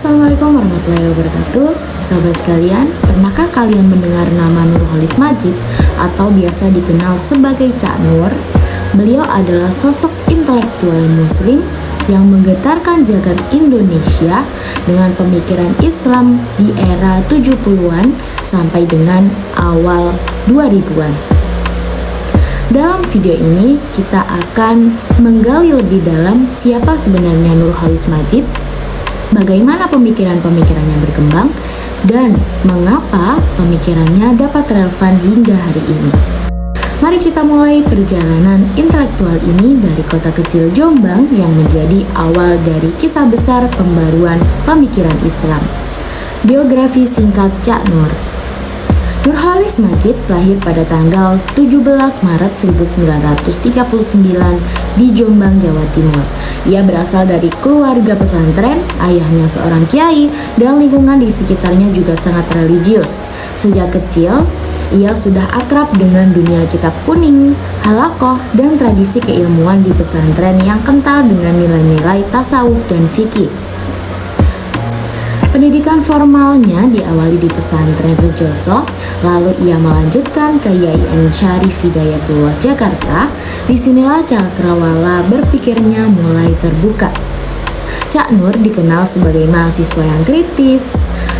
Assalamualaikum warahmatullahi wabarakatuh. Sahabat sekalian, pernahkah kalian mendengar nama Nurcholish Madjid atau biasa dikenal sebagai Cak Nur? Beliau adalah sosok intelektual muslim yang menggetarkan jagat Indonesia dengan pemikiran Islam di era 70-an sampai dengan awal 2000-an. Dalam video ini kita akan menggali lebih dalam siapa sebenarnya Nurcholish Madjid, bagaimana pemikiran-pemikirannya berkembang, dan mengapa pemikirannya dapat relevan hingga hari ini. Mari kita mulai perjalanan intelektual ini dari kota kecil Jombang yang menjadi awal dari kisah besar pembaruan pemikiran Islam. Biografi singkat Cak Nur. Nurcholish Madjid lahir pada tanggal 17 Maret 1939 di Jombang, Jawa Timur. Ia berasal dari keluarga pesantren, ayahnya seorang kiai, dan lingkungan di sekitarnya juga sangat religius. Sejak kecil, ia sudah akrab dengan dunia kitab kuning, halaqah, dan tradisi keilmuan di pesantren yang kental dengan nilai-nilai tasawuf dan fikih. Pendidikan formalnya diawali di pesantren Rejoso, lalu ia melanjutkan ke Yayan Syarif Hidayatullah Jakarta. Disinilah cakrawala berpikirnya mulai terbuka. Cak Nur dikenal sebagai mahasiswa yang kritis,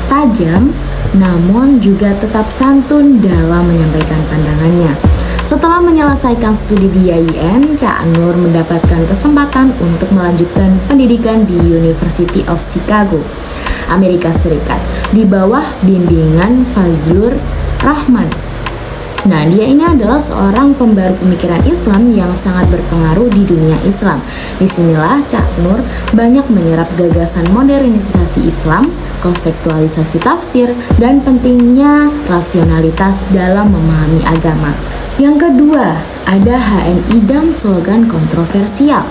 tajam, namun juga tetap santun dalam menyampaikan pandangannya. Setelah menyelesaikan studi di YIN, Cak Nur mendapatkan kesempatan untuk melanjutkan pendidikan di University of Chicago, Amerika Serikat, di bawah bimbingan Fazlur Rahman. Nah, dia ini adalah seorang pembaru pemikiran Islam yang sangat berpengaruh di dunia Islam. Disinilah Cak Nur banyak menyerap gagasan modernisasi Islam, konseptualisasi tafsir, dan pentingnya rasionalitas dalam memahami agama. Yang kedua, ada HMI dan slogan kontroversial.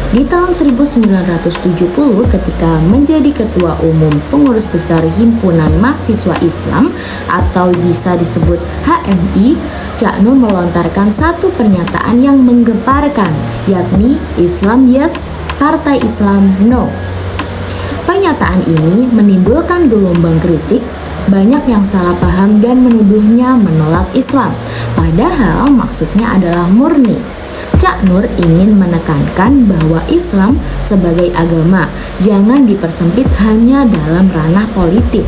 Di tahun 1970 ketika menjadi Ketua Umum Pengurus Besar Himpunan Mahasiswa Islam atau bisa disebut HMI, Cak Nur melontarkan satu pernyataan yang menggemparkan, yakni Islam yes, Partai Islam no. Pernyataan ini menimbulkan gelombang kritik, banyak yang salah paham dan menuduhnya menolak Islam, padahal maksudnya adalah murni. Cak Nur ingin menekankan bahwa Islam sebagai agama jangan dipersempit hanya dalam ranah politik.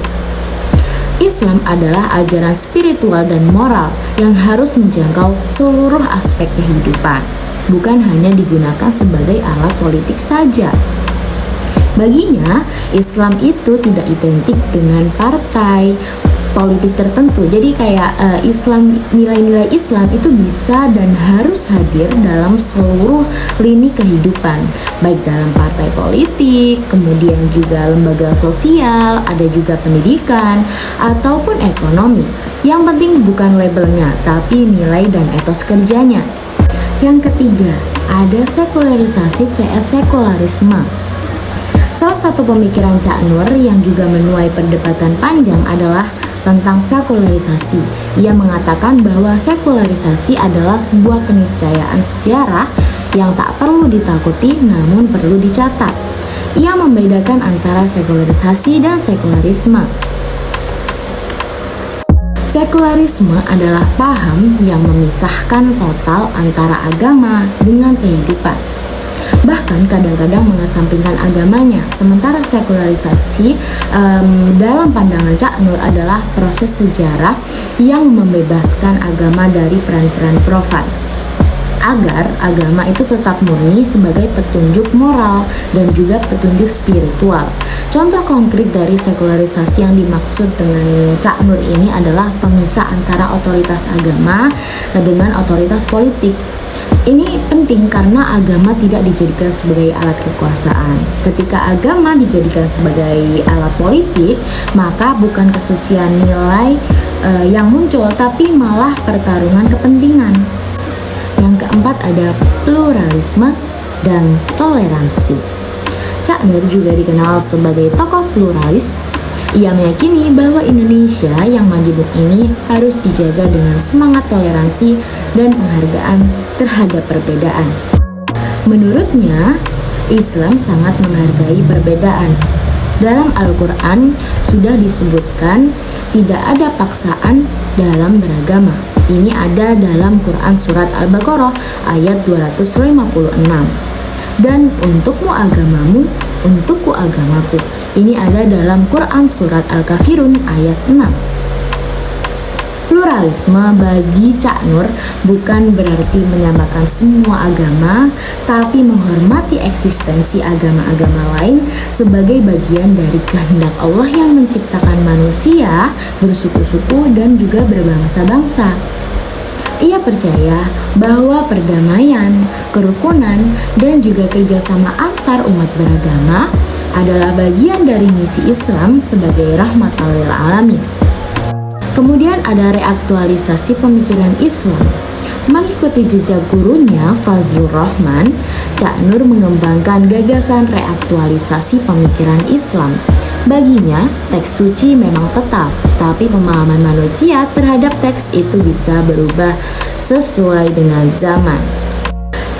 Islam adalah ajaran spiritual dan moral yang harus menjangkau seluruh aspek kehidupan, bukan hanya digunakan sebagai alat politik saja. Baginya, Islam itu tidak identik dengan partai politik tertentu. Jadi kayak Islam, nilai-nilai Islam itu bisa dan harus hadir dalam seluruh lini kehidupan, baik dalam partai politik, kemudian juga lembaga sosial, ada juga pendidikan ataupun ekonomi. Yang penting bukan labelnya, tapi nilai dan etos kerjanya. Yang ketiga, ada sekularisasi vs sekularisme. Salah satu pemikiran Cak Nur yang juga menuai perdebatan panjang adalah tentang sekularisasi. Ia mengatakan bahwa sekularisasi adalah sebuah keniscayaan sejarah yang tak perlu ditakuti namun perlu dicatat. Ia membedakan antara sekularisasi dan sekularisme. Sekularisme adalah paham yang memisahkan total antara agama dengan kehidupan, bahkan kadang-kadang mengesampingkan agamanya. Sementara sekularisasi dalam pandangan Cak Nur adalah proses sejarah yang membebaskan agama dari peran-peran profan, agar agama itu tetap murni sebagai petunjuk moral dan juga petunjuk spiritual. Contoh konkret dari sekularisasi yang dimaksud dengan Cak Nur ini adalah pemisah antara otoritas agama dengan otoritas politik. Ini penting karena agama tidak dijadikan sebagai alat kekuasaan. Ketika agama dijadikan sebagai alat politik, maka bukan kesucian nilai yang muncul, tapi malah pertarungan kepentingan. Yang keempat ada pluralisme dan toleransi. Cak Nur juga dikenal sebagai tokoh pluralis. Ia meyakini bahwa Indonesia yang majemuk ini harus dijaga dengan semangat toleransi dan penghargaan terhadap perbedaan. Menurutnya, Islam sangat menghargai perbedaan. Dalam Al-Quran sudah disebutkan tidak ada paksaan dalam beragama. Ini ada dalam Quran surat Al-Baqarah ayat 256. Dan untukmu agamamu, untukku agamaku. Ini ada dalam Quran surat Al-Kafirun ayat 6. Pluralisme bagi Cak Nur bukan berarti menyamakan semua agama, tapi menghormati eksistensi agama-agama lain sebagai bagian dari kehendak Allah yang menciptakan manusia bersuku-suku dan juga berbangsa-bangsa. Ia percaya bahwa perdamaian, kerukunan, dan juga kerjasama antar umat beragama adalah bagian dari misi Islam sebagai rahmatan lil alamin. Kemudian ada reaktualisasi pemikiran Islam. Mengikuti jejak gurunya Fazlur Rahman, Cak Nur mengembangkan gagasan reaktualisasi pemikiran Islam. Baginya, teks suci memang tetap, tapi pemahaman manusia terhadap teks itu bisa berubah sesuai dengan zaman.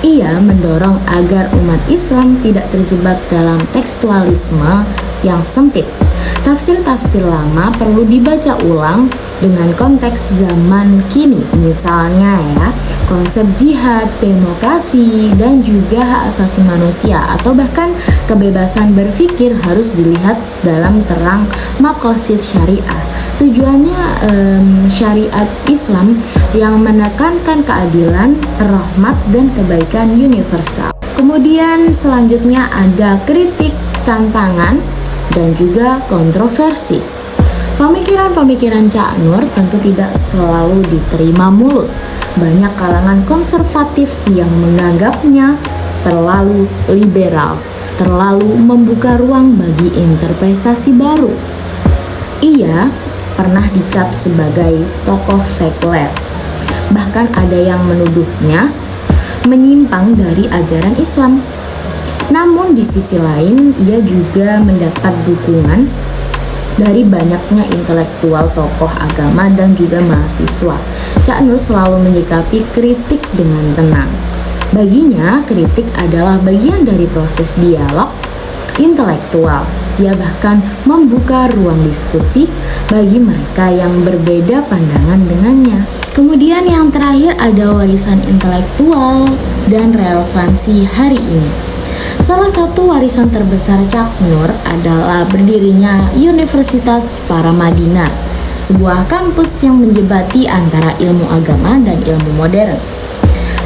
Ia mendorong agar umat Islam tidak terjebak dalam tekstualisme yang sempit. Tafsir-tafsir lama perlu dibaca ulang dengan konteks zaman kini, misalnya ya, konsep jihad, demokrasi, dan juga hak asasi manusia atau bahkan kebebasan berpikir harus dilihat dalam terang maqasid syariah. Tujuannya syariat Islam yang menekankan keadilan, rahmat, dan kebaikan universal. Kemudian selanjutnya ada kritik, tantangan, dan juga kontroversi. Pemikiran-pemikiran Cak Nur tentu tidak selalu diterima mulus. Banyak kalangan konservatif yang menganggapnya terlalu liberal, terlalu membuka ruang bagi interpretasi baru. Ia pernah dicap sebagai tokoh sekuler. Bahkan ada yang menuduhnya menyimpang dari ajaran Islam. Namun di sisi lain, ia juga mendapat dukungan dari banyaknya intelektual, tokoh agama, dan juga mahasiswa. Cak Nur selalu menyikapi kritik dengan tenang. Baginya, kritik adalah bagian dari proses dialog intelektual. Ia bahkan membuka ruang diskusi bagi mereka yang berbeda pandangan dengannya. Kemudian yang terakhir ada warisan intelektual dan relevansi hari ini. Salah satu warisan terbesar Cak Nur adalah berdirinya Universitas Paramadina, sebuah kampus yang menjembati antara ilmu agama dan ilmu modern.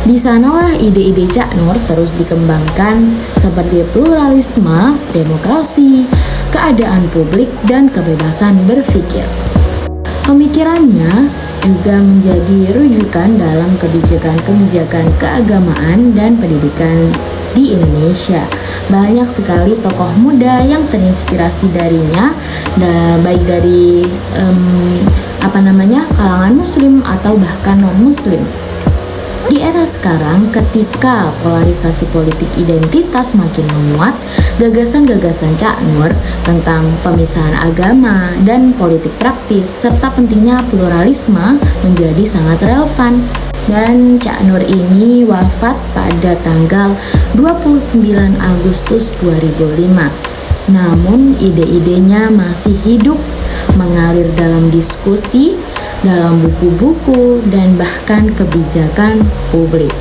Di sanalah ide-ide Cak Nur terus dikembangkan seperti pluralisme, demokrasi, keadaan publik, dan kebebasan berpikir. Pemikirannya juga menjadi rujukan dalam kebijakan-kebijakan keagamaan dan pendidikan di Indonesia. Banyak sekali tokoh muda yang terinspirasi darinya, baik dari kalangan muslim atau bahkan non-muslim. Di era sekarang, ketika polarisasi politik identitas makin menguat, gagasan-gagasan Cak Nur tentang pemisahan agama dan politik praktis serta pentingnya pluralisme menjadi sangat relevan. Dan Cak Nur ini wafat pada tanggal 29 Agustus 2005. Namun ide-idenya masih hidup, mengalir dalam diskusi, dalam buku-buku, dan bahkan kebijakan publik.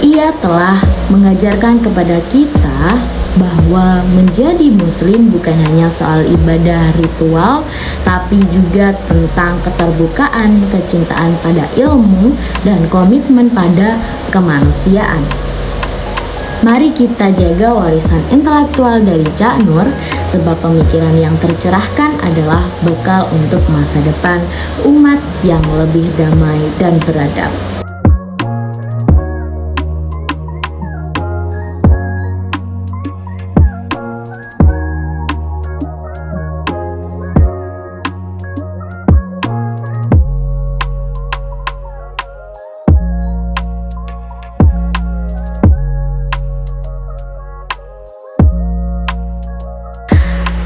Ia telah mengajarkan kepada kita bahwa menjadi muslim bukan hanya soal ibadah ritual, tapi juga tentang keterbukaan, kecintaan pada ilmu, dan komitmen pada kemanusiaan. Mari kita jaga warisan intelektual dari Cak Nur, sebab pemikiran yang tercerahkan adalah bekal untuk masa depan umat yang lebih damai dan beradab.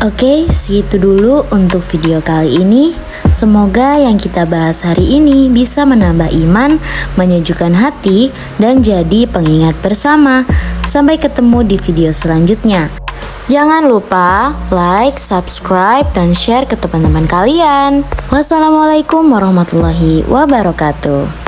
Oke, segitu dulu untuk video kali ini. Semoga yang kita bahas hari ini bisa menambah iman, menyejukkan hati, dan jadi pengingat bersama. Sampai ketemu di video selanjutnya. Jangan lupa like, subscribe, dan share ke teman-teman kalian. Wassalamualaikum warahmatullahi wabarakatuh.